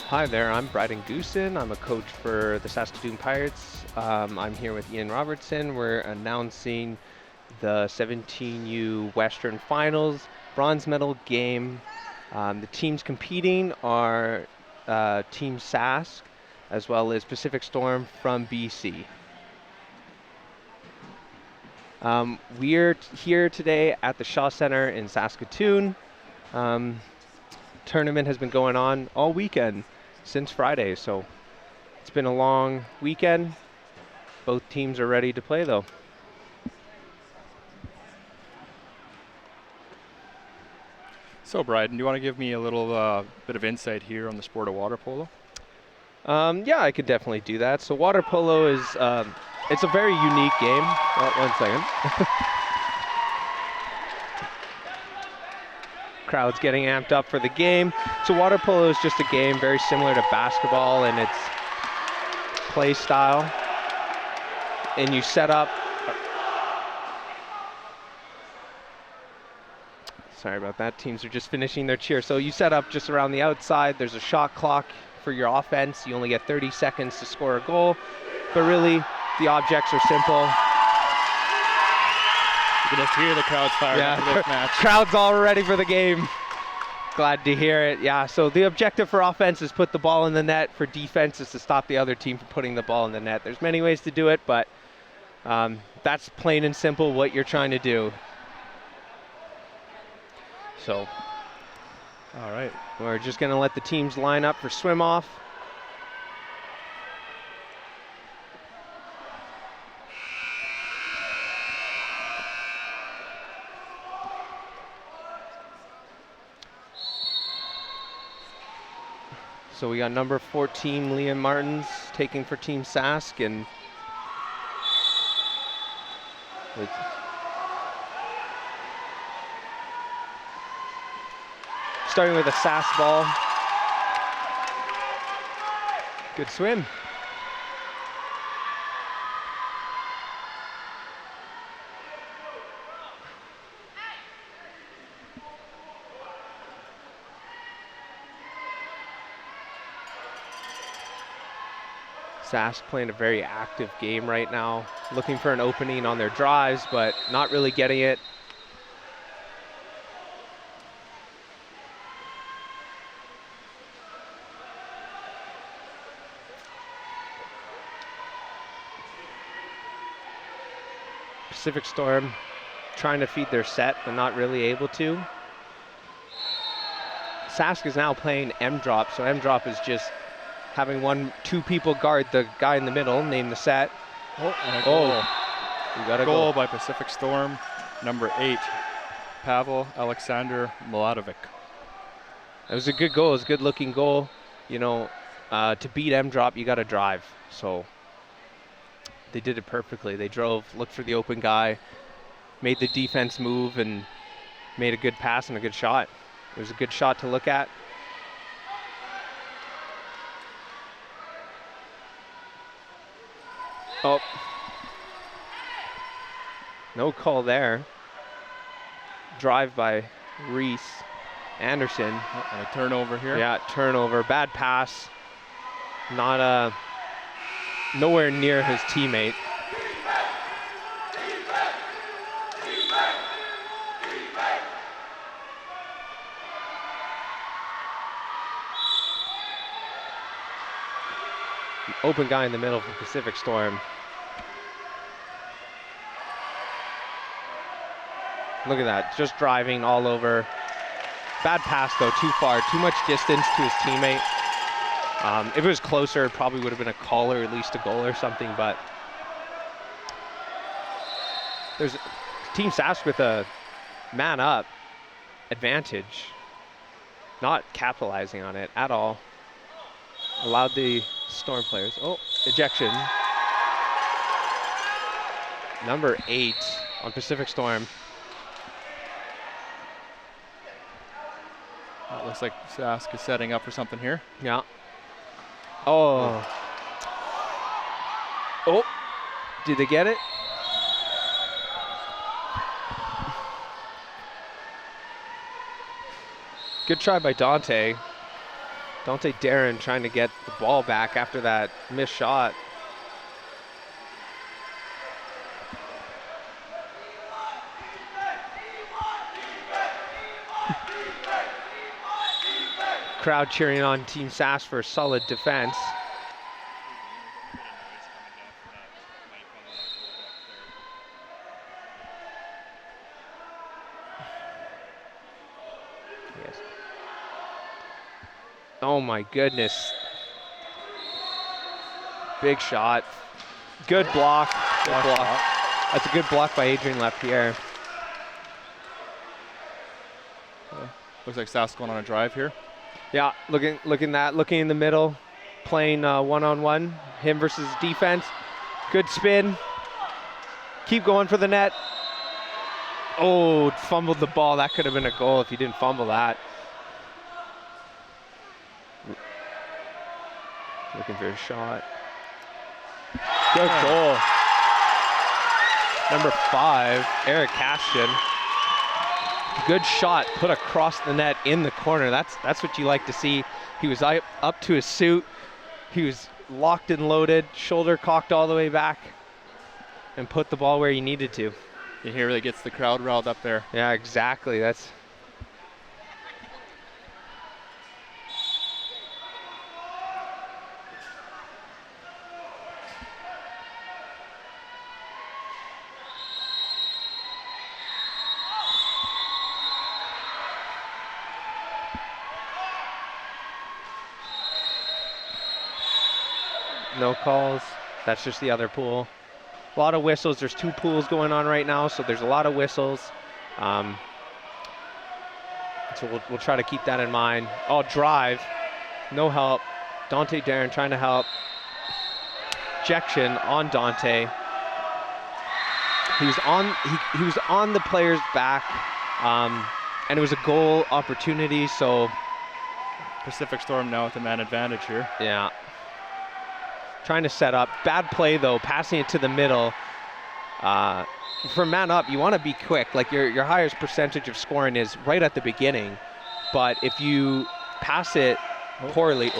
Hi there, I'm Bryden Goosen. I'm a coach for the Saskatoon Pirates. I'm here with Ian Robertson. We're announcing the 17U Western Finals bronze medal game. The teams competing are Team Sask as well as Pacific Storm from BC. We're here today at the Shaw Center in Saskatoon. Tournament has been going on all weekend since Friday, so it's been a long weekend. Both teams are ready to play though. So Bryden, do you want to give me a little bit of insight here on the sport of water polo? Yeah, I could definitely do that. So water polo is, it's a very unique game. Oh, 1 second. Crowd's getting amped up for the game. So water polo is just a game very similar to basketball in its play style. And you set up, sorry about that, teams are just finishing their cheer. So you set up just around the outside. There's a shot clock for your offense. You only get 30 seconds to score a goal. But really, the objects are simple. You can just hear the crowds firing up for this match. Crowd's all ready for the game. Glad to hear it. Yeah, so the objective for offense is put the ball in the net. For defense is to stop the other team from putting the ball in the net. There's many ways to do it, but that's plain and simple what you're trying to do. So, all right. We're just going to let the teams line up for swim off. So we got number 14, Liam Martins, taking for Team Sask, and starting with a Sask ball. Good swim. Sask playing a very active game right now, looking for an opening on their drives, but not really getting it. Pacific Storm trying to feed their set, but not really able to. Sask is now playing M-drop, so M-drop is just having two people guard the guy in the middle, name the set. Oh, and a goal. You got a goal by Pacific Storm, number 8, Pavel Alexander Milatovic. It was a good goal. It was a good looking goal. You know, to beat M-drop, you got to drive. So they did it perfectly. They drove, looked for the open guy, made the defense move, and made a good pass and a good shot. It was a good shot to look at. Oh, no call there. Drive by Reese Anderson. Oh, and a turnover here. Yeah, turnover. Bad pass. Not nowhere near his teammate. Open guy in the middle for Pacific Storm. Look at that, just driving all over. Bad pass though, too far, too much distance to his teammate. If it was closer, it probably would have been a call or at least a goal or something, but there's Team Sask with a man up advantage, not capitalizing on it at all. Allowed the Storm players, ejection. Number 8 on Pacific Storm. It looks like Sask is setting up for something here. Yeah. Oh. Oh, did they get it? Good try by Dante. Dante Darren trying to get the ball back after that missed shot. Crowd cheering on Team Sask for solid defense. Yes. Oh my goodness. Big shot. Good block. Good block. That's a good block by Adrian Lapierre. Looks like Sask going on a drive here. Yeah, looking in the middle, playing one-on-one, him versus defense. Good spin. Keep going for the net. Oh, fumbled the ball. That could have been a goal if he didn't fumble that. Looking for a shot. Good goal. Number 5, Eric Caston. Good shot, put across the net in the corner. That's what you like to see. He was up to his suit. He was locked and loaded, shoulder cocked all the way back, and put the ball where he needed to. He really gets the crowd riled up there. Yeah, exactly. That's no calls. That's just the other pool. A lot of whistles. There's 2 pools going on right now, so there's a lot of whistles. So we'll try to keep that in mind. Oh, drive. No help. Dante Darren trying to help. Ejection on Dante. He was on the player's back, and it was a goal opportunity. So Pacific Storm now with the man advantage here. Yeah. Trying to set up. Bad play though, passing it to the middle. For man up, you want to be quick. Like your highest percentage of scoring is right at the beginning. But if you pass it poorly,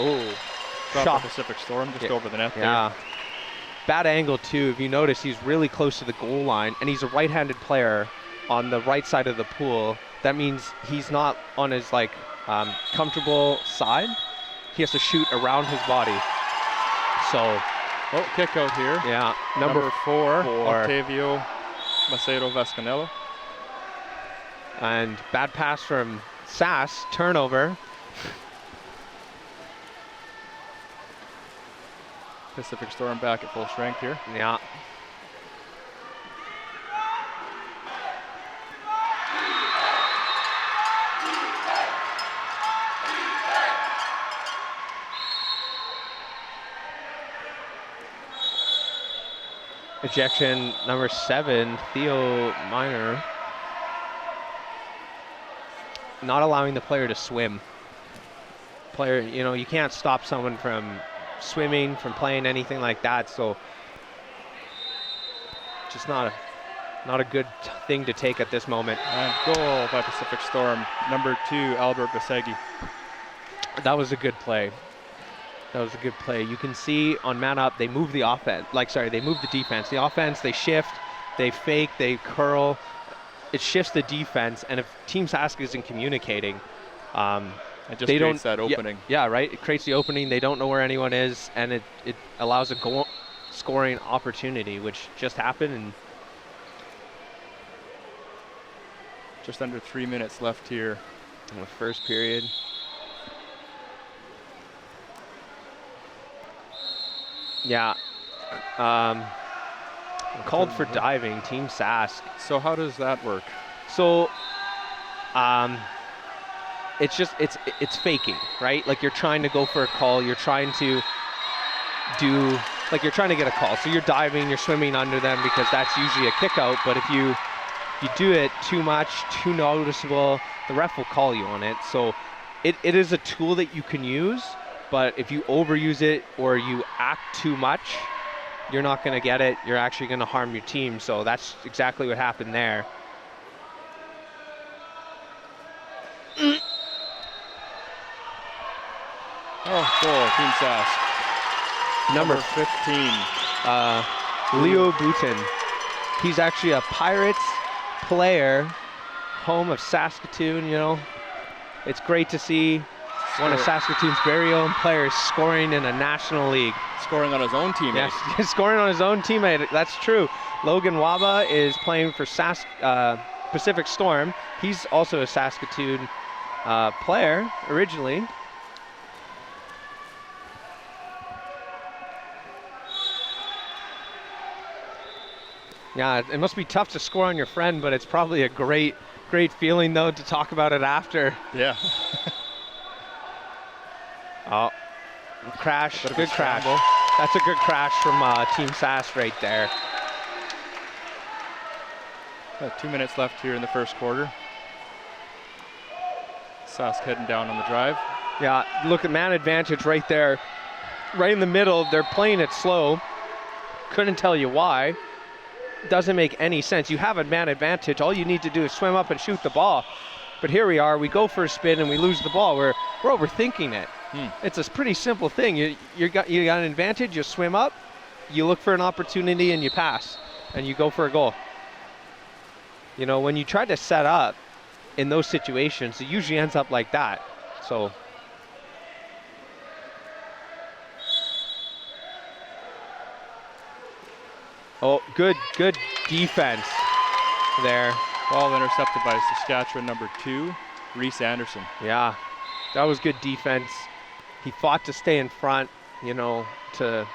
Drop the Pacific Storm just over the net there. Yeah. Bad angle too. If you notice, he's really close to the goal line, and he's a right-handed player on the right side of the pool. That means he's not on his comfortable side. He has to shoot around his body. So, kick out here. Yeah, number 4, Octavio Macedo Vescanello. And bad pass from Sask, turnover. Pacific Storm back at full strength here. Yeah. Ejection number 7, Theo Miner. Not allowing the player to swim. Player, you can't stop someone from swimming, from playing anything like that. So just not a good thing to take at this moment. And goal by Pacific Storm, number 2, Albert Basegi. That was a good play. That was a good play. You can see on man up, they move the offense. They move the defense. The offense, they shift, they fake, they curl. It shifts the defense, and if Team Sask isn't communicating, it just creates that opening. Yeah, right. It creates the opening. They don't know where anyone is, and it allows a goal scoring opportunity, which just happened. And just under 3 minutes left here in the first period. Yeah. Called for diving, Team Sask. So how does that work? So it's faking, right? Like you're trying to go for a call, you're trying to you're trying to get a call. So you're diving, you're swimming under them because that's usually a kick out, but if you do it too much, too noticeable, the ref will call you on it. So it is a tool that you can use. But if you overuse it or you act too much, you're not going to get it. You're actually going to harm your team. So that's exactly what happened there. Oh, goal, Team Sask. Number 15. Leo Boutin. He's actually a Pirates player, home of Saskatoon, you know. It's great to see one of Saskatoon's very own players scoring in a national league. Scoring on his own teammate. Yes, scoring on his own teammate, that's true. Logan Waba is playing for Pacific Storm. He's also a Saskatoon player originally. Yeah, it must be tough to score on your friend, but it's probably a great feeling though to talk about it after. Yeah. Oh, crash, good crash. That's a good crash from Team Sask right there. 2 minutes left here in the first quarter. Sask heading down on the drive. Yeah, look at man advantage right there. Right in the middle, they're playing it slow. Couldn't tell you why. Doesn't make any sense. You have a man advantage. All you need to do is swim up and shoot the ball. But here we are, we go for a spin and we lose the ball. We're overthinking it. It's a pretty simple thing. You got an advantage, you swim up, you look for an opportunity and you pass and you go for a goal. You know, when you try to set up in those situations, it usually ends up like that. So oh, good defense there. Ball intercepted by Saskatchewan number 2, Reese Anderson. Yeah, that was good defense. He fought to stay in front, you know, to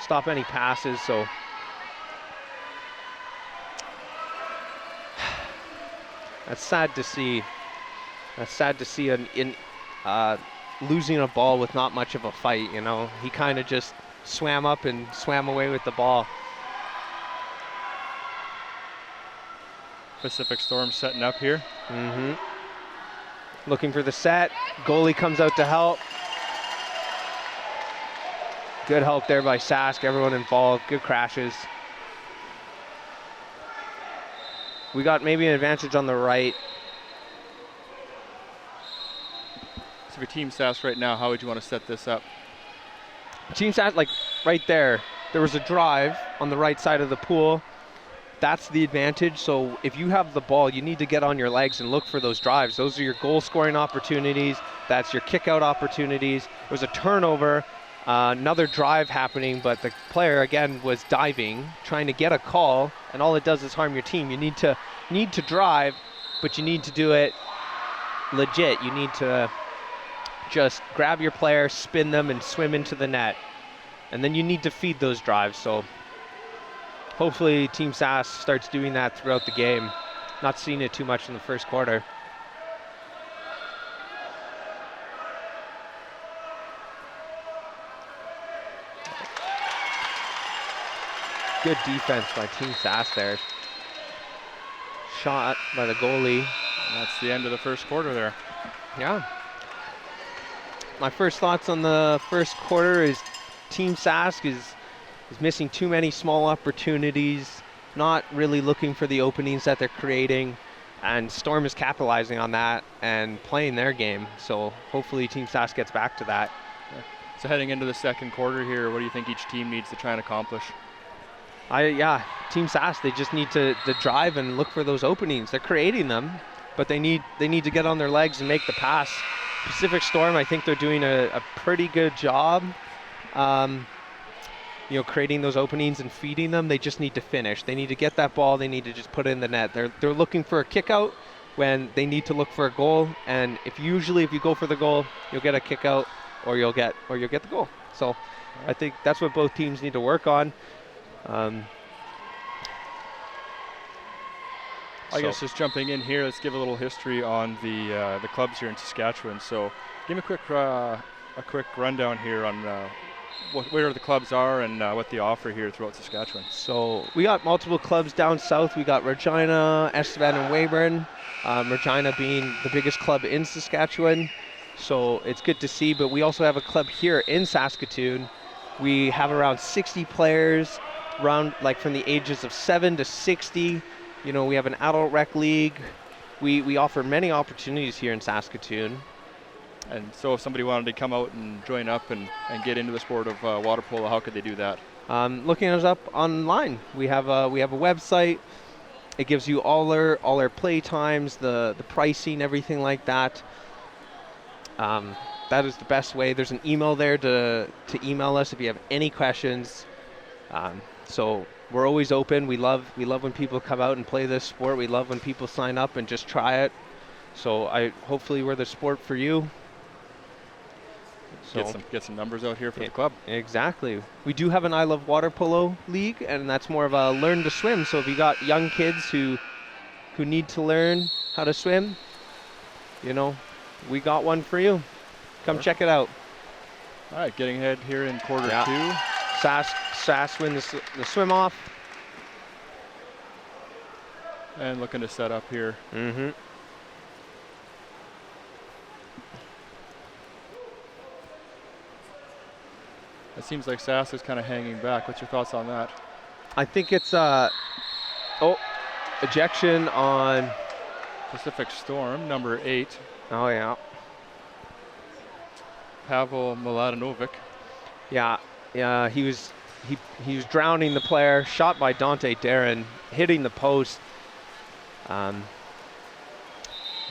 stop any passes. So that's sad to see. That's sad to see losing a ball with not much of a fight, you know. He kind of just swam up and swam away with the ball. Pacific Storm setting up here. Looking for the set. Goalie comes out to help. Good help there by Sask, everyone involved. Good crashes. We got maybe an advantage on the right. So for Team Sask right now, how would you want to set this up? Team Sask, like right there, there was a drive on the right side of the pool. That's the advantage. So if you have the ball, you need to get on your legs and look for those drives. Those are your goal scoring opportunities. That's your kick out opportunities. It was a turnover, another drive happening, but the player again was diving, trying to get a call, and all it does is harm your team. You need to drive, but you need to do it legit. You need to just grab your player, spin them, and swim into the net. And then you need to feed those drives. So hopefully Team Sask starts doing that throughout the game. Not seeing it too much in the first quarter. Good defense by Team Sask there. Shot by the goalie. That's the end of the first quarter there. Yeah. My first thoughts on the first quarter is Team Sask is missing too many small opportunities, not really looking for the openings that they're creating, and Storm is capitalizing on that and playing their game. So hopefully Team Sask gets back to that. So heading into the second quarter here, what do you think each team needs to try and accomplish? Team Sask, they just need to drive and look for those openings. They're creating them, but they need to get on their legs and make the pass. Pacific Storm, I think they're doing a pretty good job. You know, creating those openings and feeding them. They just need to finish. They need to get that ball. They need to just put it in the net. They're looking for a kick out when they need to look for a goal. And if you go for the goal, you'll get a kick out, or you'll get the goal. So I think that's what both teams need to work on. I guess just jumping in here, let's give a little history on the clubs here in Saskatchewan. So give me a quick rundown here on where the clubs are and what they offer here throughout Saskatchewan. So we got multiple clubs down south. We got Regina, Estevan, and Weyburn. Regina being the biggest club in Saskatchewan. So it's good to see, but we also have a club here in Saskatoon. We have around 60 players, around like from the ages of 7 to 60. You know, we have an adult rec league. We offer many opportunities here in Saskatoon. And so if somebody wanted to come out and join up and get into the sport of water polo, how could they do that? Looking us up online. We have a website. It gives you all our play times, the pricing, everything like that. That is the best way. There's an email there to email us if you have any questions. So we're always open. We love when people come out and play this sport. We love when people sign up and just try it. So hopefully we're the sport for you. So get some numbers out here for the club. Exactly. We do have an I Love Water Polo League, and that's more of a learn to swim. So if you got young kids who need to learn how to swim, we got one for you. Come check it out. All right, getting ahead here in quarter 2. Sask win the swim off. And looking to set up here. Mm-hmm. It seems like Sask is kind of hanging back. What's your thoughts on that? I think it's ejection on Pacific Storm, number 8. Oh yeah. Pavel Miladinovic. Yeah, he was drowning the player, shot by Dante Darren, hitting the post.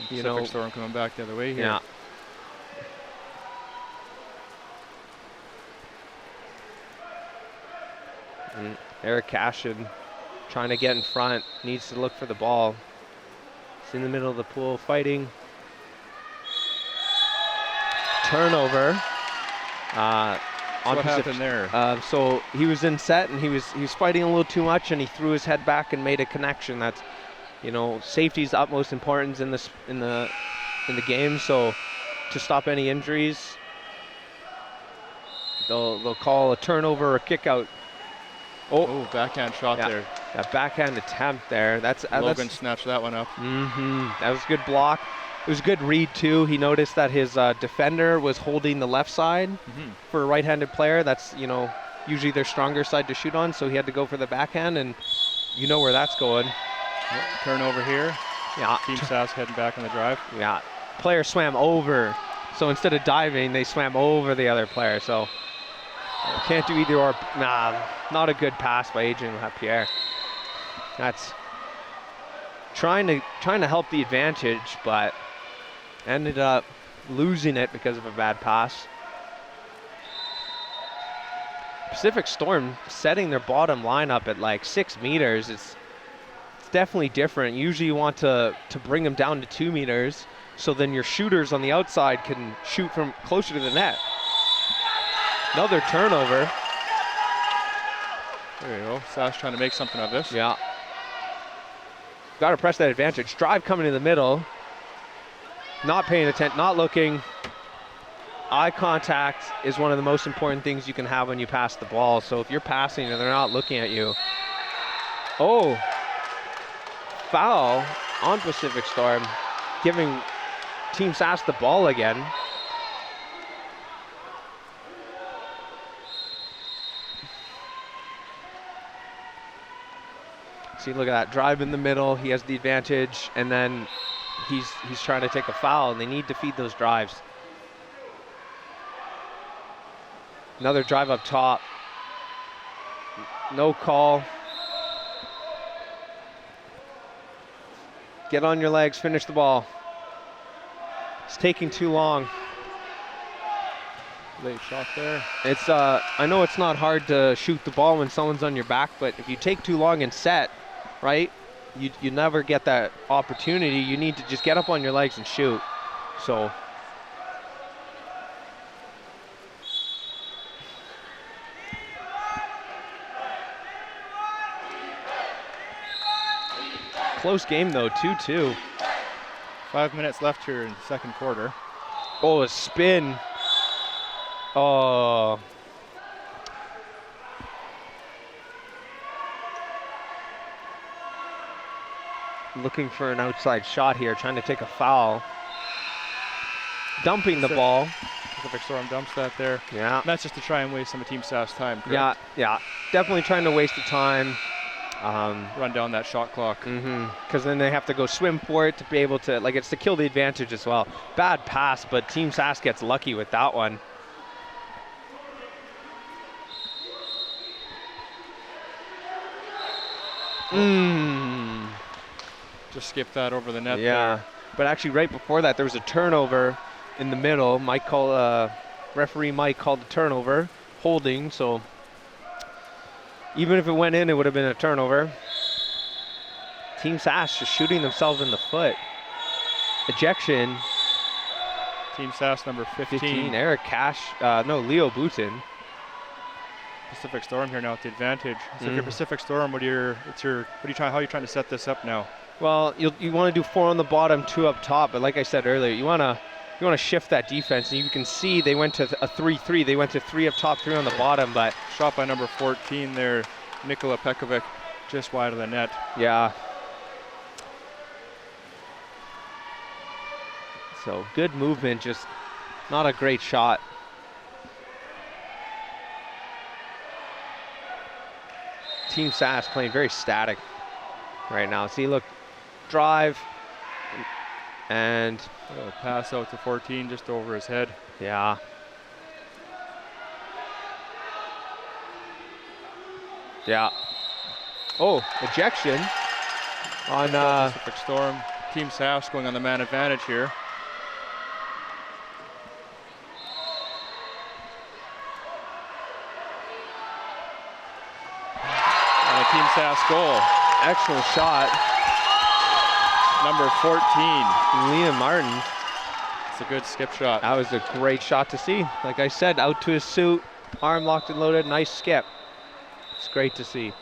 Pacific Storm coming back the other way here. Yeah. And Eric Cashin trying to get in front, needs to look for the ball. He's in the middle of the pool fighting. Turnover. What happened there? So he was in set and he was fighting a little too much, and he threw his head back and made a connection. That's, safety's utmost importance in the game. So to stop any injuries, they'll call a turnover or a kick out. Oh, backhand shot there. That backhand attempt there. Logan snatched that one up. Mm-hmm. That was a good block. It was a good read too. He noticed that his defender was holding the left side for a right-handed player. That's usually their stronger side to shoot on. So he had to go for the backhand, and you know where that's going. Turnover here. Yeah. Team Sask heading back on the drive. Yeah. Player swam over. So instead of diving, they swam over the other player. So can't do either or. Nah, not a good pass by Adrian Lapierre. That's trying to help the advantage, but ended up losing it because of a bad pass. Pacific Storm setting their bottom lineup at like 6 meters. It's definitely different. Usually you want to bring them down to 2 meters, so then your shooters on the outside can shoot from closer to the net. Another turnover. There you go. Sask trying to make something of this. Yeah. Got to press that advantage. Drive coming in the middle. Not paying attention, not looking. Eye contact is one of the most important things you can have when you pass the ball. So if you're passing and they're not looking at you. Oh, foul on Pacific Storm, giving Team Sask the ball again. See, look at that drive in the middle. He has the advantage, and then he's trying to take a foul, and they need to feed those drives. Another drive up top. No call. Get on your legs, finish the ball. It's taking too long. Late shot there. It's I know it's not hard to shoot the ball when someone's on your back, but if you take too long and set, right, you never get that opportunity. You need to just get up on your legs and shoot. So close game though, 2-2. 5 minutes left here in the second quarter. Oh, a spin. Oh. Looking for an outside shot here, trying to take a foul. Dumping the ball. Pacific Storm dumps that there. Yeah. And that's just to try and waste some of Team Sask's time, correct? Yeah. Definitely trying to waste the time. run down that shot clock. Because then they have to go swim for it to be able to, like, it's to kill the advantage as well. Bad pass, but Team Sask gets lucky with that one. Just skip that over the net. Yeah, there. But actually right before that, there was a turnover in the middle. Referee Mike called the turnover, holding, so even if it went in, it would have been a turnover. Team Sask just shooting themselves in the foot. Ejection. Team Sask number 15. Eric Cash, Leo Boutin. Pacific Storm here now with the advantage. So if you're Pacific Storm, how are you trying to set this up now? Well, you want to do 4 on the bottom, 2 up top, but like I said earlier, you want to shift that defense. And you can see they went to a 3-3. They went to 3 up top, 3 on the bottom, but shot by number 14 there, Nikola Pekovic, just wide of the net. Yeah. So good movement, just not a great shot. Team Sask playing very static right now. See, look, drive and pass out to 14 just over his head. Yeah. Yeah. Oh, ejection on Pacific Storm. Team Sask going on the man advantage here. And a Team Sask goal. Excellent shot. Number 14. Liam Martin. It's a good skip shot. That was a great shot to see. Like I said, out to his suit, arm locked and loaded, nice skip. It's great to see.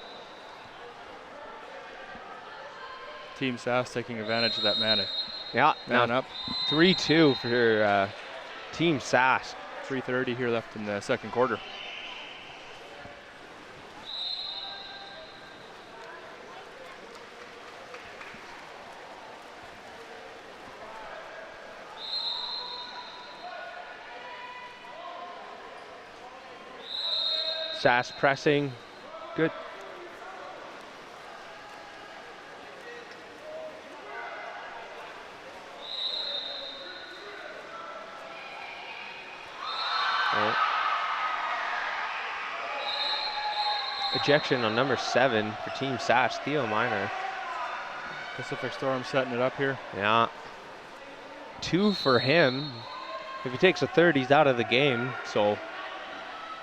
Team Sask taking advantage of that man up. 3-2 for Team Sask. 3:30 here left in the second quarter. Sask pressing, good. Oh. Ejection on number 7 for Team Sask, Theo Minor. Pacific Storm setting it up here. Yeah. 2 for him. If he takes a third, he's out of the game, so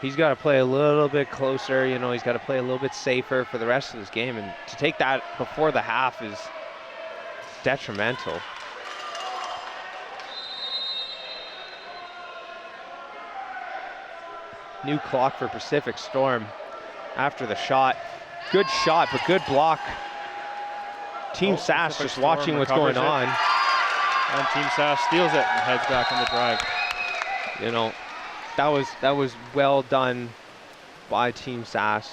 he's got to play a little bit closer, he's got to play a little bit safer for the rest of this game. And to take that before the half is detrimental. New clock for Pacific Storm after the shot. Good shot, but good block. Team Sask just watching what's going on. And Team Sask steals it and heads back on the drive. That was well done by Team Sask.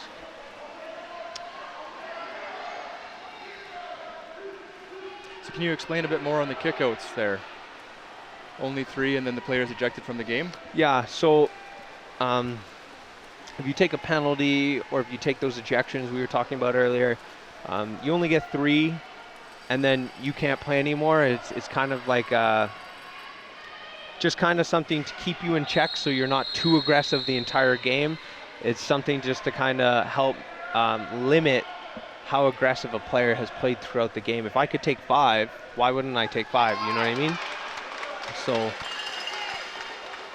So can you explain a bit more on the kickouts there? Only 3 and then the players ejected from the game? Yeah, so if you take a penalty or if you take those ejections we were talking about earlier, you only get 3 and then you can't play anymore. It's kind of like just kind of something to keep you in check so you're not too aggressive the entire game. It's something just to kind of help limit how aggressive a player has played throughout the game. If I could take 5, why wouldn't I take 5? You know what I mean? So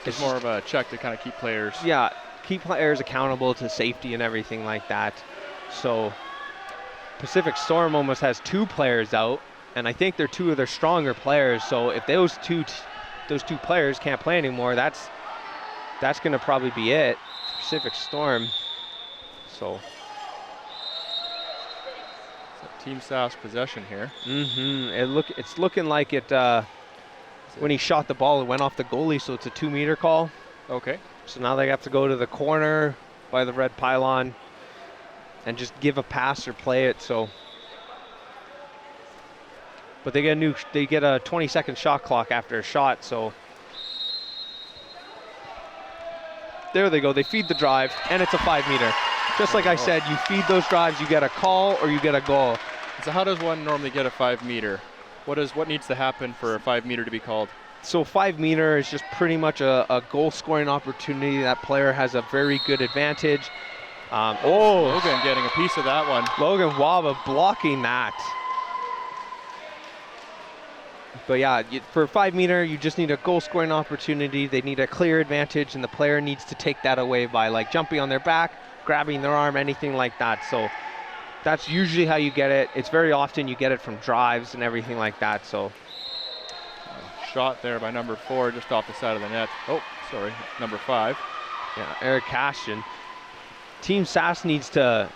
it's more of a check to kind of keep players. Yeah, keep players accountable to safety and everything like that. So Pacific Storm almost has 2 players out, and I think they're 2 of their stronger players. So if those two players can't play anymore, that's going to probably be it. Pacific Storm. So Team Sask possession here. It's looking like it. When he shot the ball, it went off the goalie, so it's a 2-meter call. Okay. So now they have to go to the corner by the red pylon and just give a pass or play it. So, but they get a 20-second shot clock after a shot. So there they go. They feed the drive, and it's a 5-meter. Just like I said, you feed those drives, you get a call or you get a goal. So how does one normally get a 5 meter? What needs to happen for a 5 meter to be called? So 5 meter is just pretty much a goal scoring opportunity. That player has a very good advantage. Logan getting a piece of that one. Logan Waba blocking that. But yeah, for 5 meter, you just need a goal scoring opportunity. They need a clear advantage, and the player needs to take that away by like jumping on their back, grabbing their arm, anything like that. So that's usually how you get it. It's very often you get it from drives and everything like that. So shot there by number 4 just off the side of the net. Oh, sorry, number 5. yeah, Eric Caston. Team Sask needs to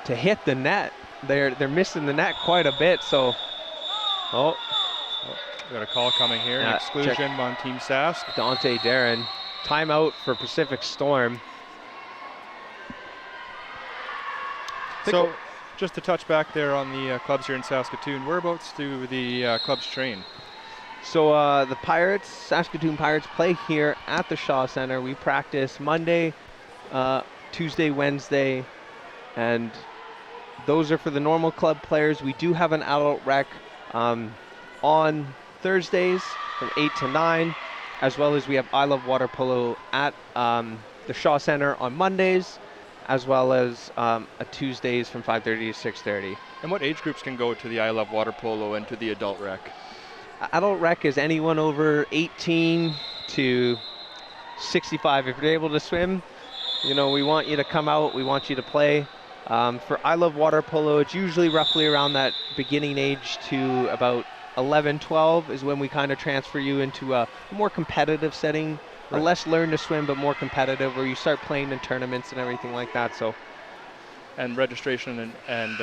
hit the net. They're missing the net quite a bit. So we got a call coming here. An exclusion on Team Sask. Dante Darren. Timeout for Pacific Storm. So just to touch back there on the clubs here in Saskatoon, whereabouts do the clubs train? So the Pirates, Saskatoon Pirates, play here at the Shaw Center. We practice Monday, Tuesday, Wednesday, and those are for the normal club players. We do have an adult rec on Thursdays from 8 to 9, as well as we have I Love Water Polo at the Shaw Center on Mondays, as well as Tuesdays from 5:30 to 6:30. And what age groups can go to the I Love Water Polo and to the adult rec? Adult rec is anyone over 18 to 65. If you're able to swim, we want you to come out. We want you to play. For I Love Water Polo, it's usually roughly around that beginning age to about 11, 12 is when we kind of transfer you into a more competitive setting. Right. A less learn to swim, but more competitive, where you start playing in tournaments and everything like that. So. And registration and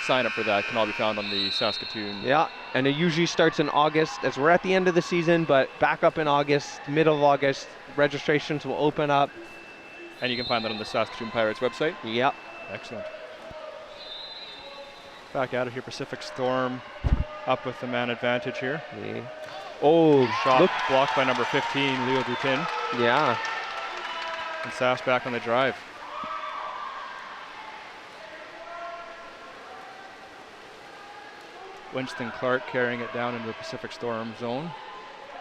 sign up for that can all be found on the Saskatoon. Yeah, and it usually starts in August, as we're at the end of the season, but back up in August, middle of August, registrations will open up. And you can find that on the Saskatoon Pirates website? Yep. Excellent. Back out of here, Pacific Storm up with the man advantage here. Yeah. Shot blocked by number 15, Leo Dupin. Yeah. And Sask back on the drive. Winston Clark carrying it down into the Pacific Storm zone.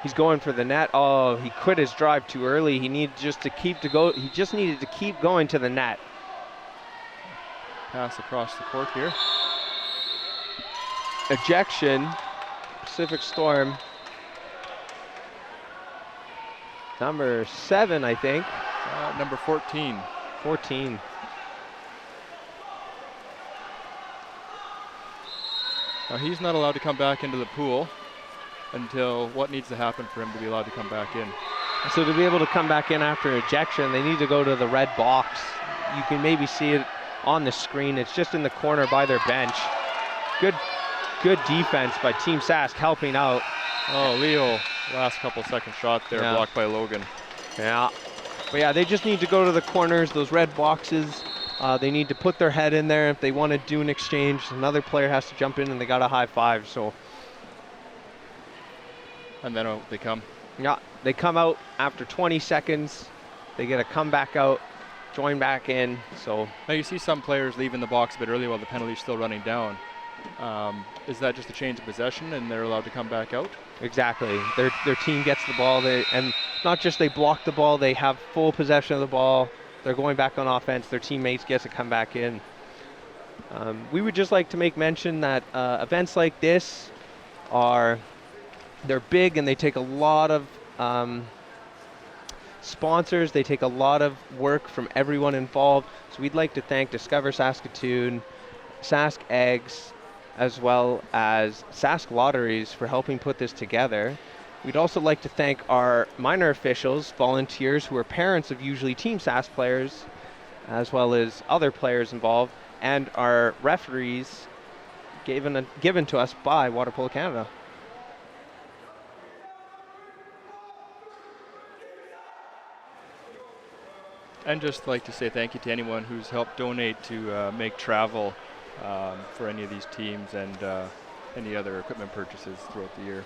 He's going for the net. Oh, he quit his drive too early. He needed just to keep He just needed to keep going to the net. Pass across the court here. Ejection. Pacific Storm. Number 7, I think. Number 14. 14. Now he's not allowed to come back into the pool until what needs to happen for him to be allowed to come back in? So to be able to come back in after ejection, they need to go to the red box. You can maybe see it on the screen. It's just in the corner by their bench. Good defense by Team Sask helping out. Oh, Leo, last couple second shot there, blocked by Logan. Yeah. But yeah, they just need to go to the corners, those red boxes. They need to put their head in there. If they want to do an exchange, another player has to jump in and they got a high five. So. And then they come? Yeah, they come out after 20 seconds. They get a comeback out, join back in. So. Now you see some players leaving the box a bit early while the penalty's still running down. Is that just a change of possession and they're allowed to come back out? Exactly. Their team gets the ball, and not just they block the ball, they have full possession of the ball. They're going back on offense. Their teammates get to come back in. We would just like to make mention that events like this they're big and they take a lot of sponsors. They take a lot of work from everyone involved. So we'd like to thank Discover Saskatoon, Sask Eggs, as well as Sask Lotteries for helping put this together. We'd also like to thank our minor officials, volunteers who are parents of usually Team Sask players, as well as other players involved, and our referees given to us by Water Polo Canada. And just like to say thank you to anyone who's helped donate to make travel for any of these teams and any other equipment purchases throughout the year.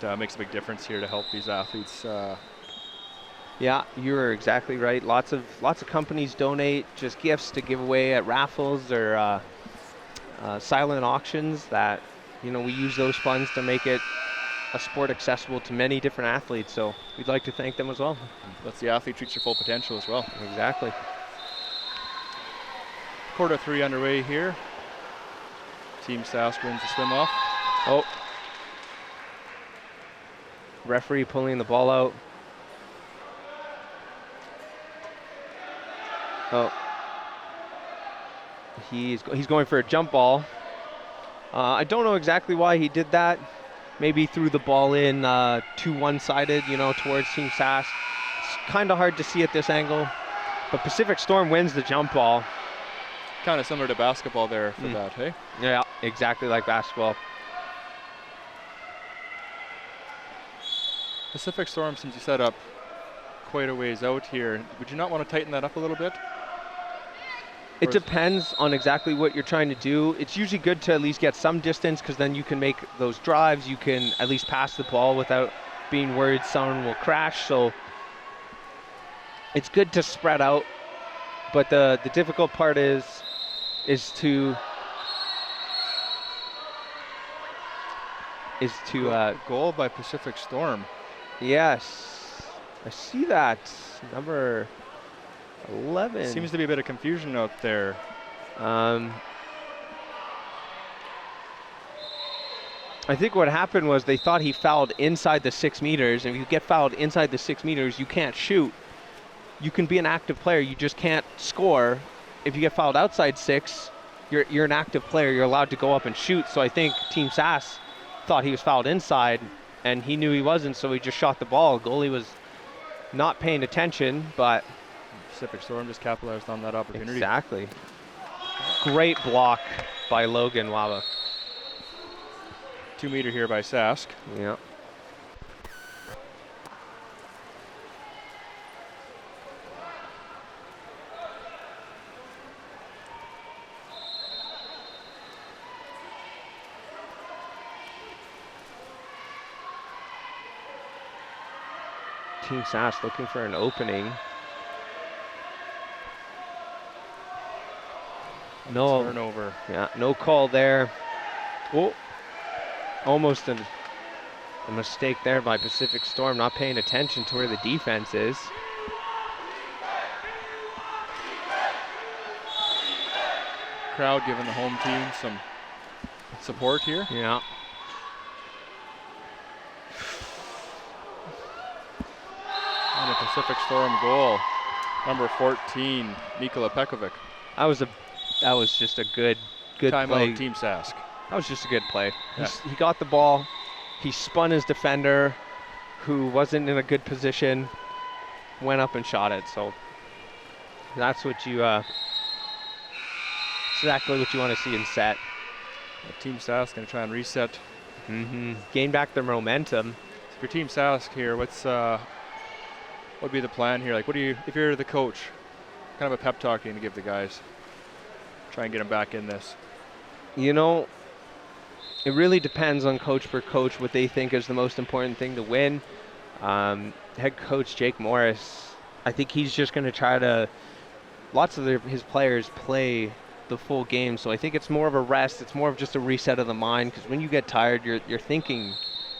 It makes a big difference here to help these athletes Yeah, you're exactly right. Lots of companies donate just gifts to give away at raffles or silent auctions. That we use those funds to make it a sport accessible to many different athletes. So we'd like to thank them as well. Lets the athlete reach their full potential as well. Exactly. Quarter 3 underway here. Team Sask wins the swim off. Oh. Referee pulling the ball out. Oh. He's going for a jump ball. I don't know exactly why he did that. Maybe threw the ball in too one-sided, towards Team Sask. It's kind of hard to see at this angle. But Pacific Storm wins the jump ball. Kind of similar to basketball there for that, hey? Yeah, exactly like basketball. Pacific Storm seems to set up quite a ways out here. Would you not want to tighten that up a little bit? It depends on exactly what you're trying to do. It's usually good to at least get some distance because then you can make those drives. You can at least pass the ball without being worried someone will crash. So it's good to spread out. But the difficult part is to goal by Pacific Storm. Yes, I see that. Number 11. Seems to be a bit of confusion out there. I think what happened was they thought he fouled inside the 6 meters, and if you get fouled inside the 6 meters, you can't shoot. You can be an active player, you just can't score. If you get fouled outside 6, you're an active player, you're allowed to go up and shoot. So I think Team Sask thought he was fouled inside, and he knew he wasn't, so he just shot the ball. Goalie was not paying attention, but Pacific Storm just capitalized on that opportunity. Exactly. Great block by Logan Waba. 2 meter here by Sask. Yeah. Team Sask looking for an opening. No turnover. Yeah, no call there. Oh, almost a mistake there by Pacific Storm, not paying attention to where the defense is. Crowd giving the home team some support here. Yeah. And a Pacific Storm goal. Number 14, Nikola Pekovic. That was just a good Timeout play. Team Sask. That was just a good play. Yeah. He got the ball. He spun his defender, who wasn't in a good position, went up and shot it. So that's what exactly what you want to see in set. Team Sask going to try and reset. Gain back their momentum. So for Team Sask here, what would be the plan here? Like, what do you, if you're the coach, kind of a pep talk you to give the guys? Try and get them back in this. It really depends on coach per coach what they think is the most important thing to win. Head coach Jake Morris, I think he's just going to try to, lots of his players play the full game, so I think it's more of a rest. It's more of just a reset of the mind, because when you get tired, your thinking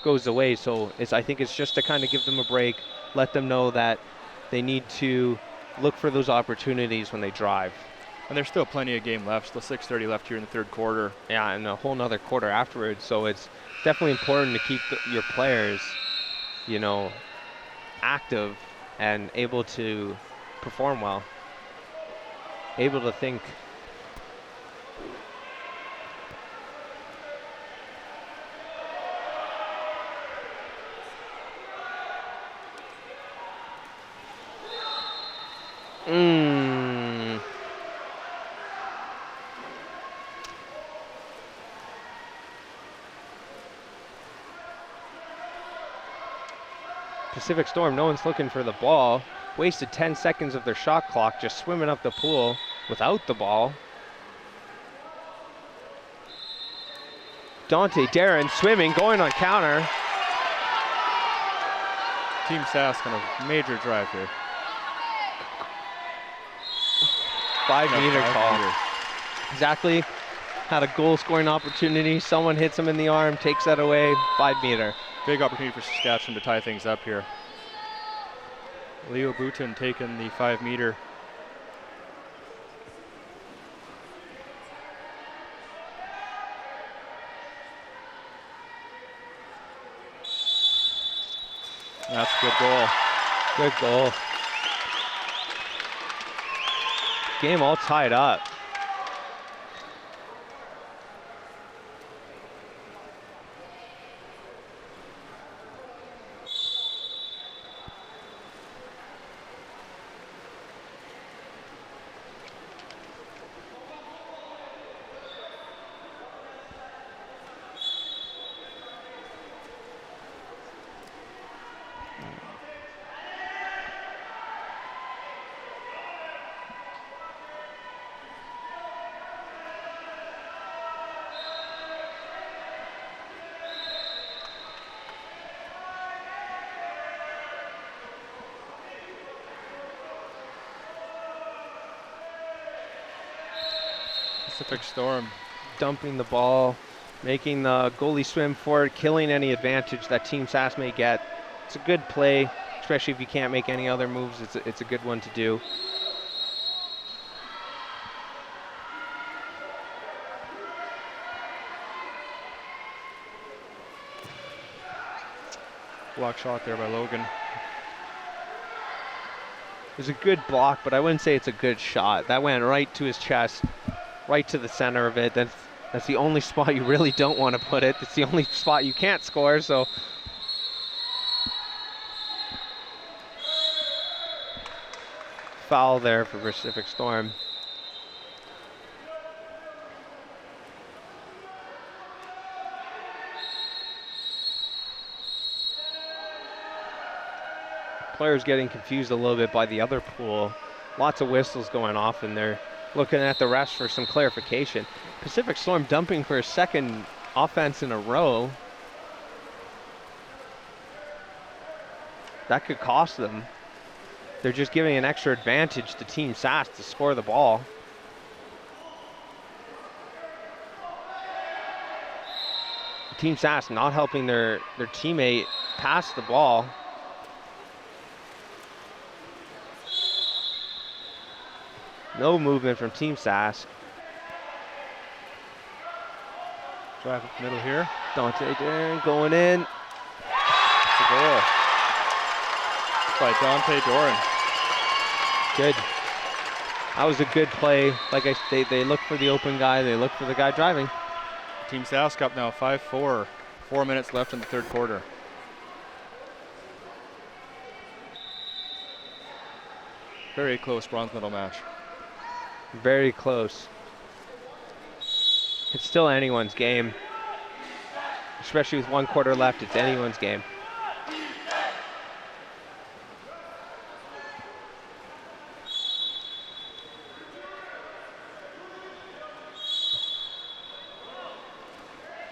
goes away. So I think it's just to kind of give them a break, let them know that they need to look for those opportunities when they drive. And there's still plenty of game left, still 6:30 left here in the third quarter. Yeah, and a whole nother quarter afterwards. So it's definitely important to keep your players, active and able to perform well, able to think. Pacific Storm, no one's looking for the ball. Wasted 10 seconds of their shot clock just swimming up the pool without the ball. Dante Darren swimming, going on counter. Team Sask on a major drive here. 5-meter call. Exactly. Had a goal scoring opportunity. Someone hits him in the arm, takes that away. 5-meter. Big opportunity for Saskatchewan to tie things up here. Leo Boutin taking the 5-meter. That's a good goal. Good goal. Game all tied up. Pacific Storm dumping the ball, making the goalie swim forward, killing any advantage that Team Sask may get. It's a good play, especially if you can't make any other moves. It's a good one to do. block shot there by Logan. It was a good block, but I wouldn't say it's a good shot. That went right to his chest, right to the center of it. That's the only spot you really don't want to put it. It's the only spot you can't score, so. Foul there for Pacific Storm. Players getting confused a little bit by the other pool. Lots of whistles going off, and they're looking at the refs for some clarification. Pacific Storm dumping for a second offense in a row. That could cost them. They're just giving an extra advantage to Team Sask to score the ball. Team Sask not helping their teammate pass the ball. No movement from Team Sask. Drive up the middle here. Dante Doran going in. It's a goal by Dante Doran. Good. That was a good play. Like they look for the open guy. They look for the guy driving. Team Sask up now 5-4. 4 minutes left in the third quarter. Very close bronze medal match. Very close. It's still anyone's game. Especially with 1 quarter left, it's anyone's game.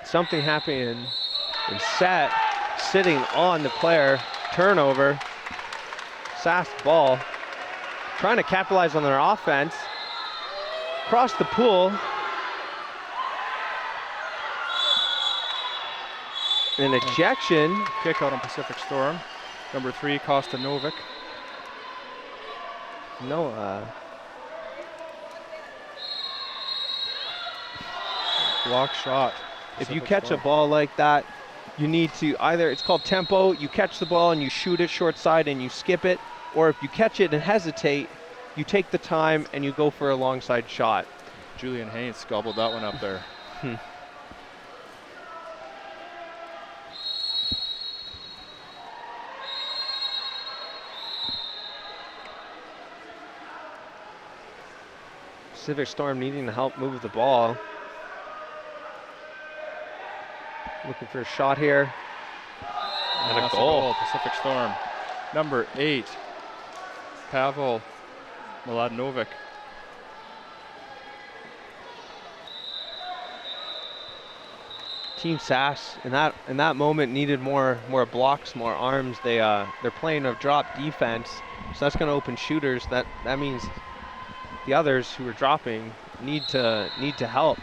Something happening in set, sitting on the player, turnover. Sask ball, trying to capitalize on their offense. Across the pool. An ejection. Kick out on Pacific Storm. Number 3, Costa Novic. Noah. Block shot. If you catch a ball like that, you need to either, it's called tempo, you catch the ball and you shoot it short side and you skip it, or if you catch it and hesitate, you take the time and you go for a long side shot. Julian Haynes gobbled that one up there. Pacific Storm needing to help move the ball. Looking for a shot here. And a goal. Pacific Storm. Number 8, Pavel Mladenovic. Team Sask in that moment needed more blocks, more arms. They're playing a drop defense, so that's going to open shooters. That means the others who are dropping need to help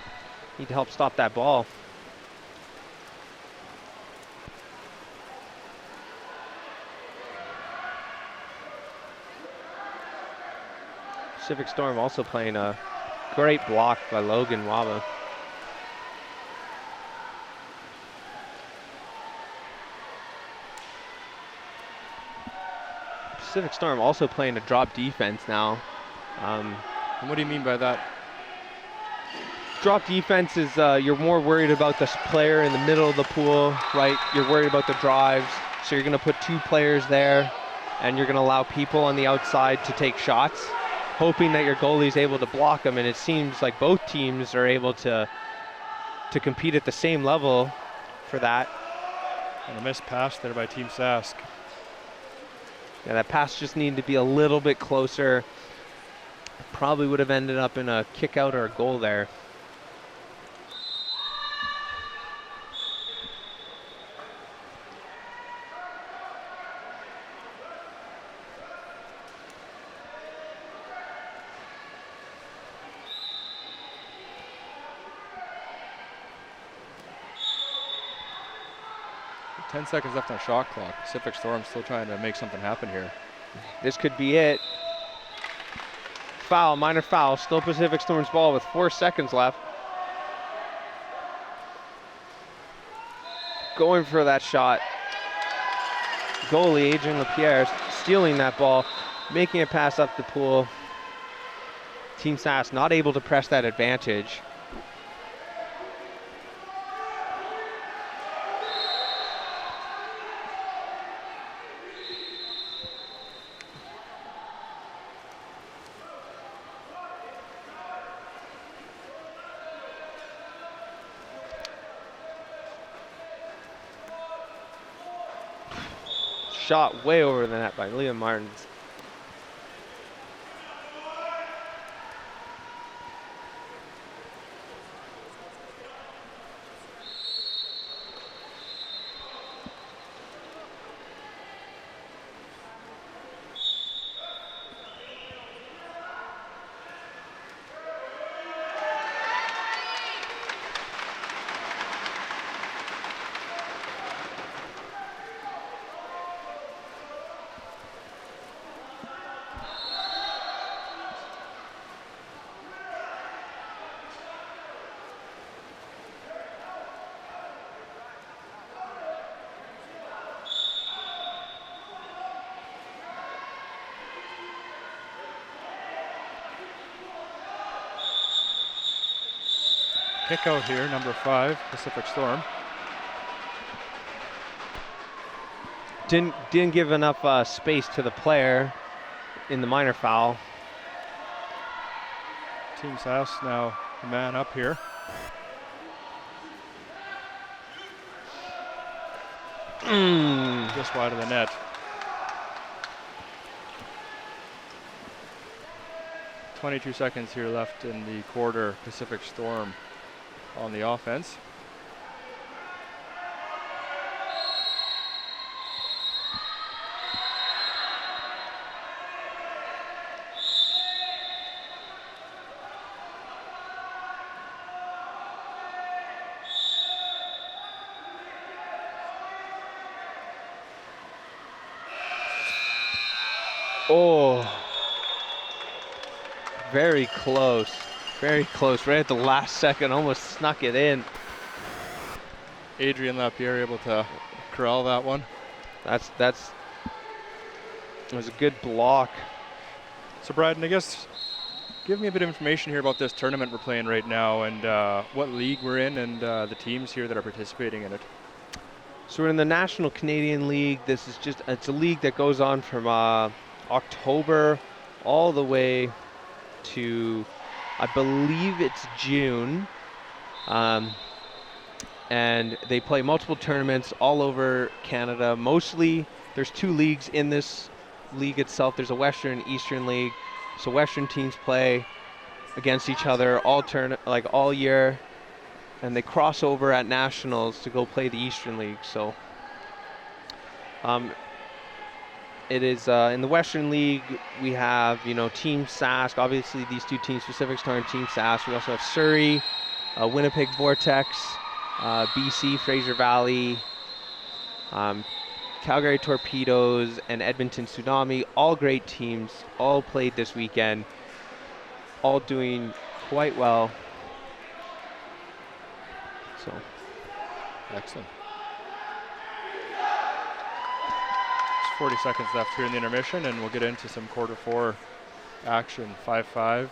stop that ball. Pacific Storm also playing a great block by Logan Waba. Pacific Storm also playing a drop defense now. And what do you mean by that? Drop defense is you're more worried about this player in the middle of the pool, right? You're worried about the drives, so you're going to put 2 players there, and you're going to allow people on the outside to take shots, hoping that your goalie is able to block them. And it seems like both teams are able to compete at the same level for that. And a missed pass there by Team Sask. Yeah, that pass just needed to be a little bit closer. Probably would have ended up in a kick out or a goal there. With 10 seconds left on shot clock. Pacific Storm still trying to make something happen here. This could be it. Foul, minor foul, still Pacific Storm's ball with 4 seconds left. Going for that shot. Goalie, Adrian Lapierre, stealing that ball, making a pass up the pool. Team Sask not able to press that advantage. Shot way over the net by Liam Martins. Kick out here, number 5, Pacific Storm. Didn't give enough space to the player in the minor foul. Team Sask now a man up here. Just wide of the net. 22 seconds here left in the quarter. Pacific Storm on the offense. Oh, very close. Very close, right at the last second, almost snuck it in. Adrian Lapierre able to corral that one. It was a good block. So Braden, I guess give me a bit of information here about this tournament we're playing right now and what league we're in and the teams here that are participating in it. So we're in the National Canadian League. It's a league that goes on from October all the way to, I believe it's June. And they play multiple tournaments all over Canada. Mostly, there's 2 leagues in this league itself. There's a Western and Eastern League. So Western teams play against each other all year. and they cross over at Nationals to go play the Eastern League. So it is in the Western League. We have, Team Sask. Obviously, these two teams, Pacific Star and Team Sask. We also have Surrey, Winnipeg Vortex, BC Fraser Valley, Calgary Torpedoes, and Edmonton Tsunami. All great teams. All played this weekend. All doing quite well. So, excellent. 40 seconds left here in the intermission, and we'll get into some quarter 4 action. 5-5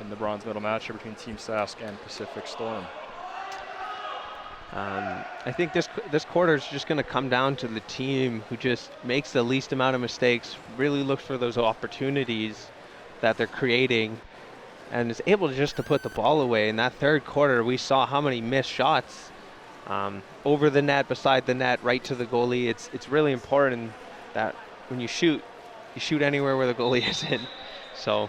in the bronze medal match here between Team Sask and Pacific Storm. I think this quarter is just going to come down to the team who just makes the least amount of mistakes, really looks for those opportunities that they're creating, and is able just to put the ball away. In that third quarter, we saw how many missed shots. Over the net, beside the net, right to the goalie. It's really important that when you shoot anywhere where the goalie isn't. So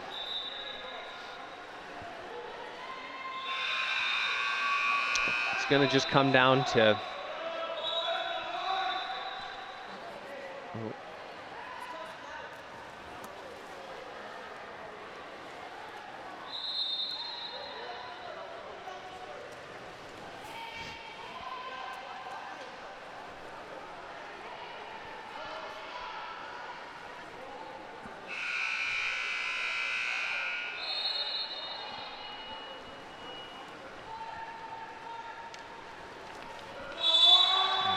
it's going to just come down to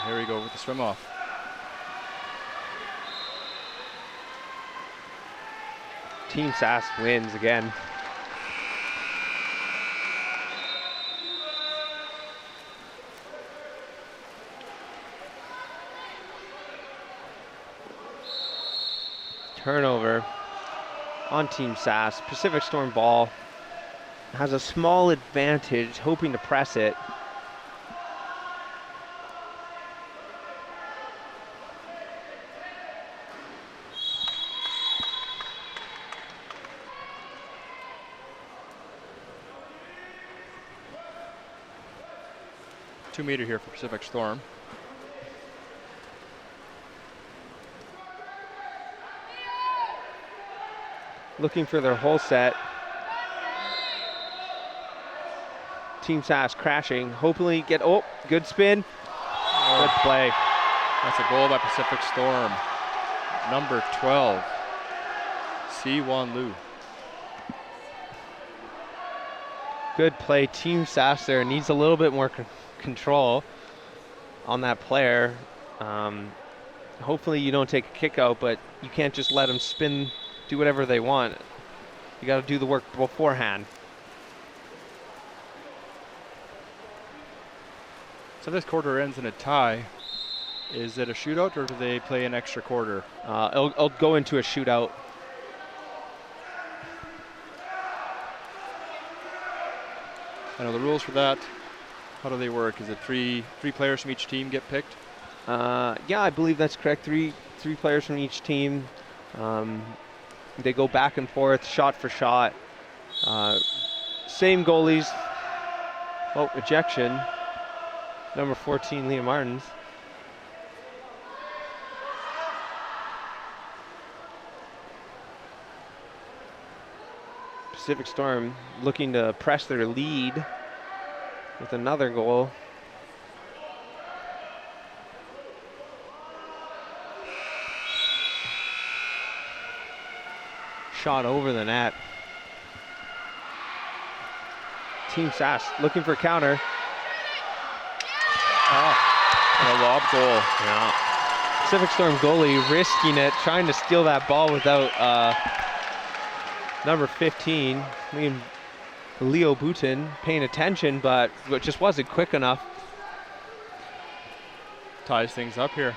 here we go with the swim off. Team Sask wins again. Turnover on Team Sask. Pacific Storm ball has a small advantage, hoping to press it. Two-meter here for Pacific Storm. Looking for their whole set. Team Sask crashing. Hopefully get, good spin. Good play. That's a goal by Pacific Storm. Number 12, Si-Wan Lu. Good play. Team Sask there needs a little bit more control on that player. Hopefully you don't take a kick out, but you can't just let them spin, do whatever they want. You got to do the work beforehand. So this quarter ends in a tie. Is it a shootout, or do they play an extra quarter? It'll go into a shootout. I know the rules for that. How do they work? Is it three players from each team get picked? Yeah, I believe that's correct. Three players from each team. They go back and forth, shot for shot. Same goalies. Oh, ejection. Number 14, Liam Martins. Pacific Storm looking to press their lead with another goal. Shot over the net. Team Sask looking for counter. And a lob goal. Yeah. Pacific Storm goalie risking it, trying to steal that ball without number 15, Leo Boutin, paying attention, but it just wasn't quick enough. Ties things up here.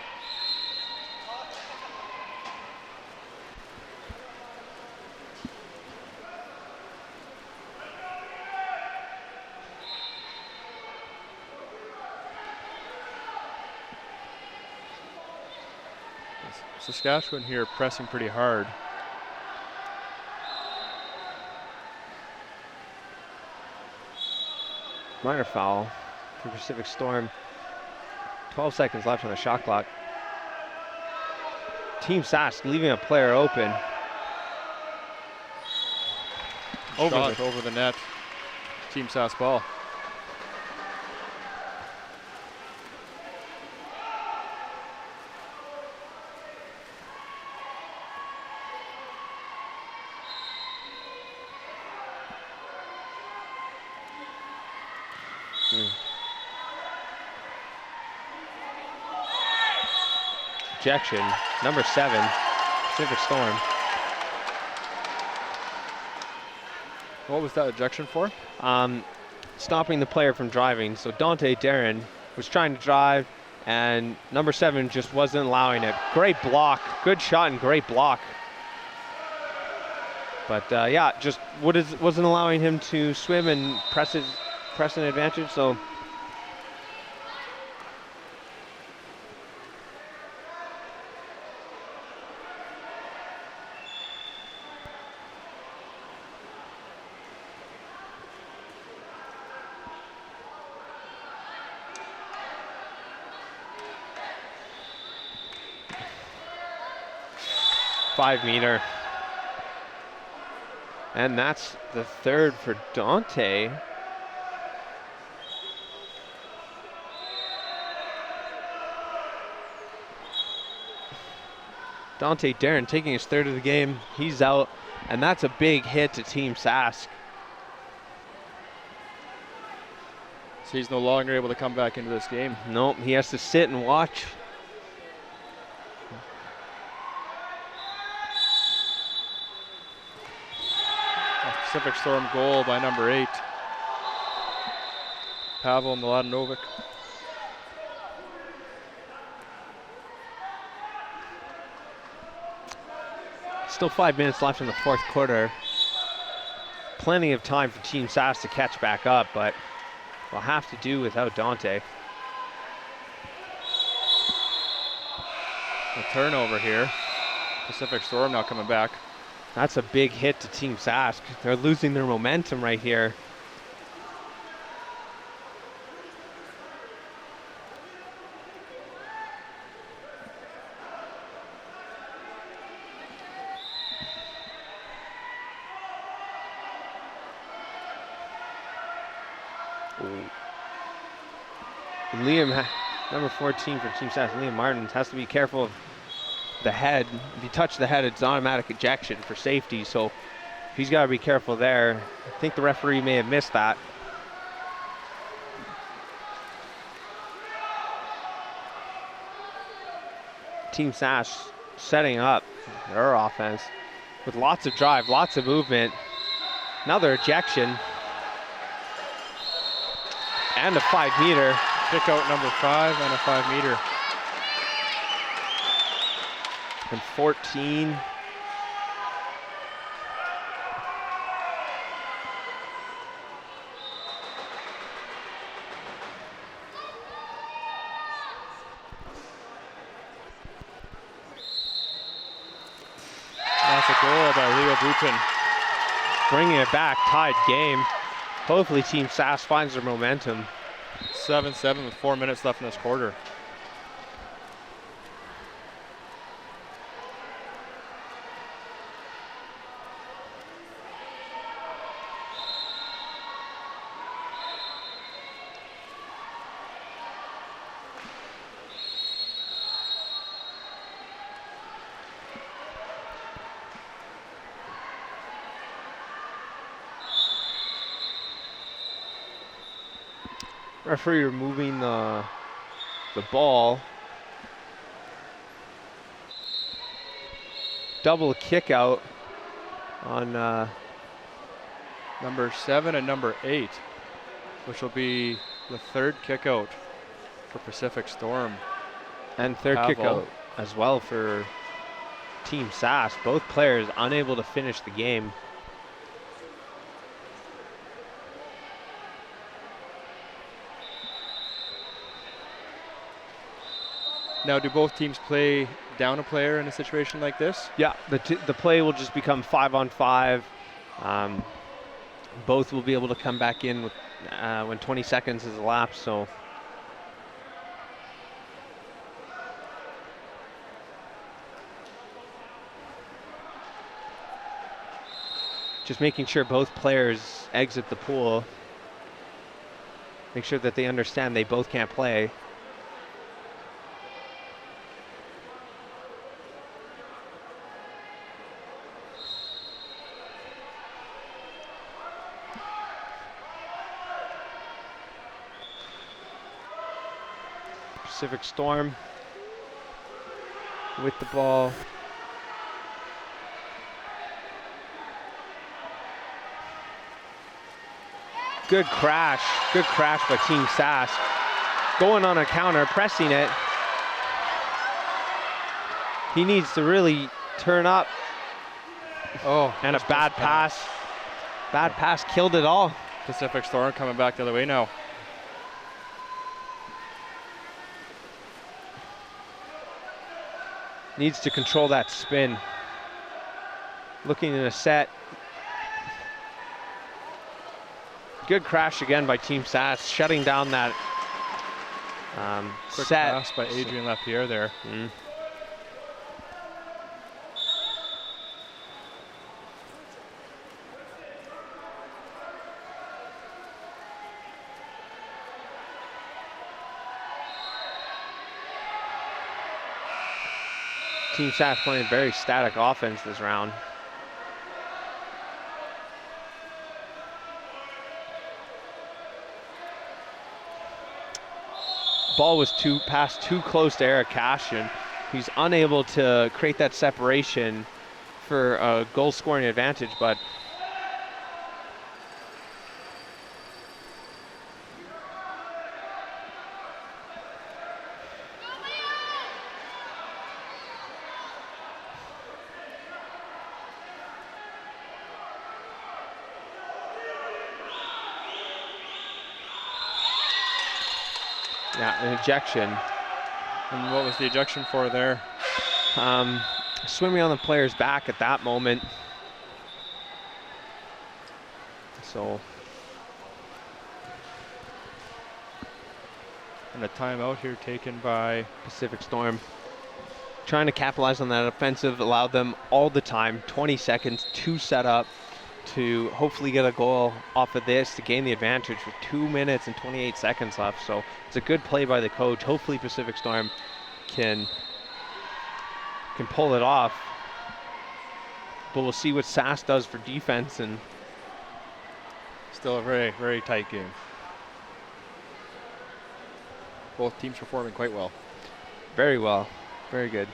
Saskatchewan here pressing pretty hard. Minor foul for Pacific Storm. 12 seconds left on the shot clock. Team Sask leaving a player open. Shot over the net. Team Sask ball. Ejection, number 7, Pacific Storm. What was that ejection for? Stopping the player from driving. So Dante Darren was trying to drive, and number 7 just wasn't allowing it. Great block, good shot and great block. But yeah, just wasn't allowing him to swim and press an advantage. So. Five-meter. And that's the third for Dante. Dante Darren taking his third of the game. He's out, and that's a big hit to Team Sask. So he's no longer able to come back into this game. Nope, he has to sit and watch. Pacific Storm goal by number 8, Pavel Miladinovic. Still 5 minutes left in the fourth quarter. Plenty of time for Team Sask to catch back up, but we'll have to do without Dante. A turnover here. Pacific Storm now coming back. That's a big hit to Team Sask. They're losing their momentum right here. Liam, number 14 for Team Sask, Liam Martins, has to be careful of the head. If you touch the head, it's automatic ejection for safety, so he's got to be careful there. I think the referee may have missed that. Team Sask setting up their offense with lots of drive, lots of movement. Another ejection. And a 5-meter. Kick out number 5 and a 5-meter. And 14. That's a goal by Leo Boutin. Bringing it back, tied game. Hopefully Team Sask finds their momentum. 7-7 with 4 minutes left in this quarter. Referee removing the ball. Double kick out on number 7 and number 8, which will be the third kick out for Pacific Storm. And third kick out as well for Team Sask. Both players unable to finish the game. Now, do both teams play down a player in a situation like this? Yeah, the play will just become 5-on-5. Both will be able to come back in when 20 seconds has elapsed. So just making sure both players exit the pool. Make sure that they understand they both can't play. Pacific Storm with the ball. Good crash by Team Sask. Going on a counter, pressing it. He needs to really turn up. Oh, and a bad pass. Bad pass killed it all. Pacific Storm coming back the other way now. Needs to control that spin. Looking in a set. Good crash again by Team Sask, shutting down that Quick set. pass by Adrian Lapierre there. Team Sask playing very static offense this round. Ball was passed too close to Eric Cashin. He's unable to create that separation for a goal scoring advantage, but yeah, an ejection. And what was the ejection for there? Swimming on the player's back at that moment. So. And a timeout here taken by Pacific Storm. Trying to capitalize on that offensive, allowed them all the time, 20 seconds to set up to hopefully get a goal off of this to gain the advantage with 2 minutes and 28 seconds left. So it's a good play by the coach. Hopefully Pacific Storm can pull it off. But we'll see what Sask does for defense. And still a very, very tight game. Both teams performing quite well. Very well. Very good.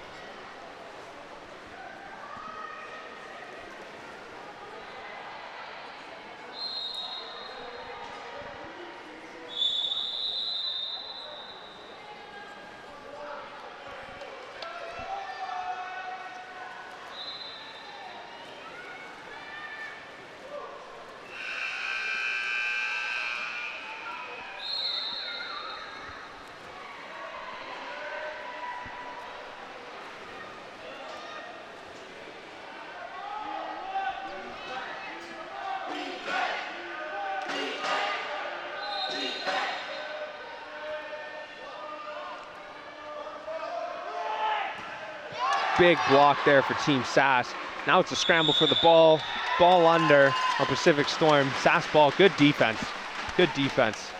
Big block there for Team Sask. Now it's a scramble for the ball. Ball under on Pacific Storm. Sask ball, good defense. Good defense.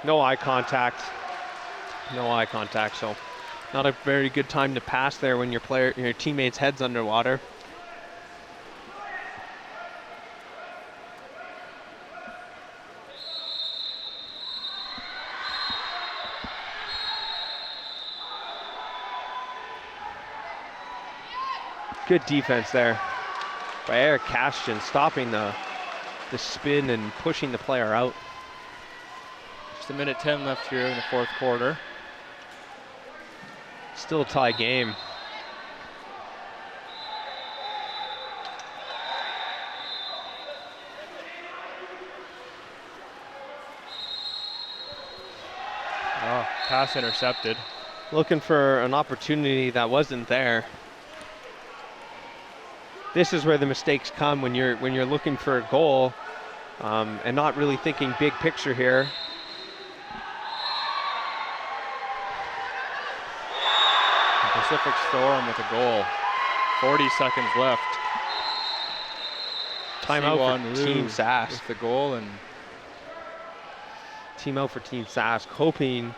No eye contact. No eye contact, so not a very good time to pass there when your teammate's head's underwater. Good defense there by Eric Cashin, stopping the spin and pushing the player out. Just 1:10 left here in the fourth quarter. Still a tie game. Oh, pass intercepted. Looking for an opportunity that wasn't there. This is where the mistakes come when you're looking for a goal and not really thinking big picture here. Pacific Storm with a goal. 40 seconds left. Timeout for Team Sask. With the goal, and team out for Team Sask, hoping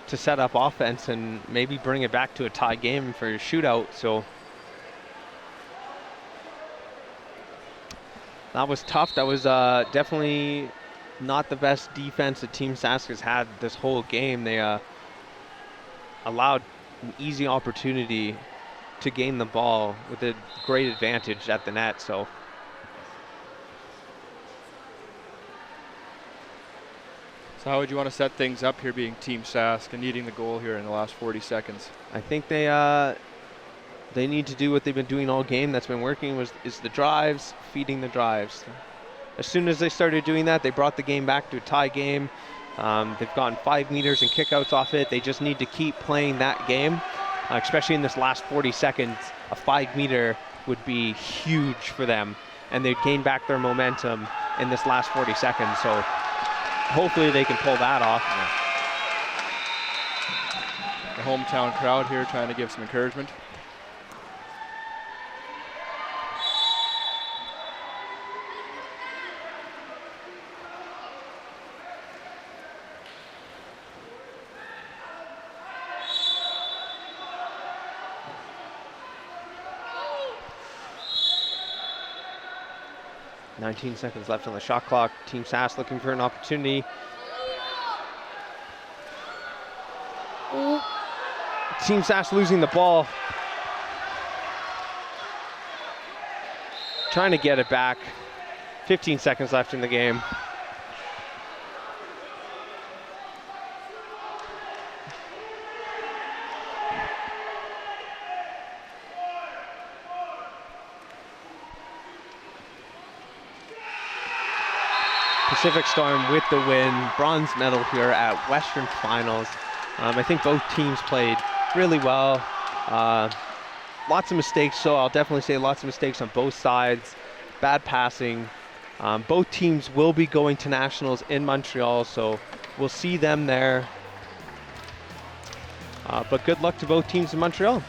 to set up offense and maybe bring it back to a tie game for a shootout. So that was tough. That was definitely not the best defense that Team Sask has had this whole game. They allowed an easy opportunity to gain the ball with a great advantage at the net. So how would you want to set things up here, being Team Sask and needing the goal here in the last 40 seconds? I think they need to do what they've been doing all game. That's been working is the drives, feeding the drives. As soon as they started doing that, they brought the game back to a tie game. They've gotten 5 meters and kickouts off it. They just need to keep playing that game, especially in this last 40 seconds. A 5-meter would be huge for them, and they'd gain back their momentum in this last 40 seconds. So hopefully they can pull that off. The hometown crowd here trying to give some encouragement. .19 seconds left on the shot clock. Team Sask looking for an opportunity. Team Sask losing the ball. Trying to get it back. 15 seconds left in the game. Pacific Storm with the win, bronze medal here at Western Finals. I think both teams played really well. Lots of mistakes, so I'll definitely say lots of mistakes on both sides. Bad passing. Both teams will be going to nationals in Montreal, so we'll see them there. But good luck to both teams in Montreal.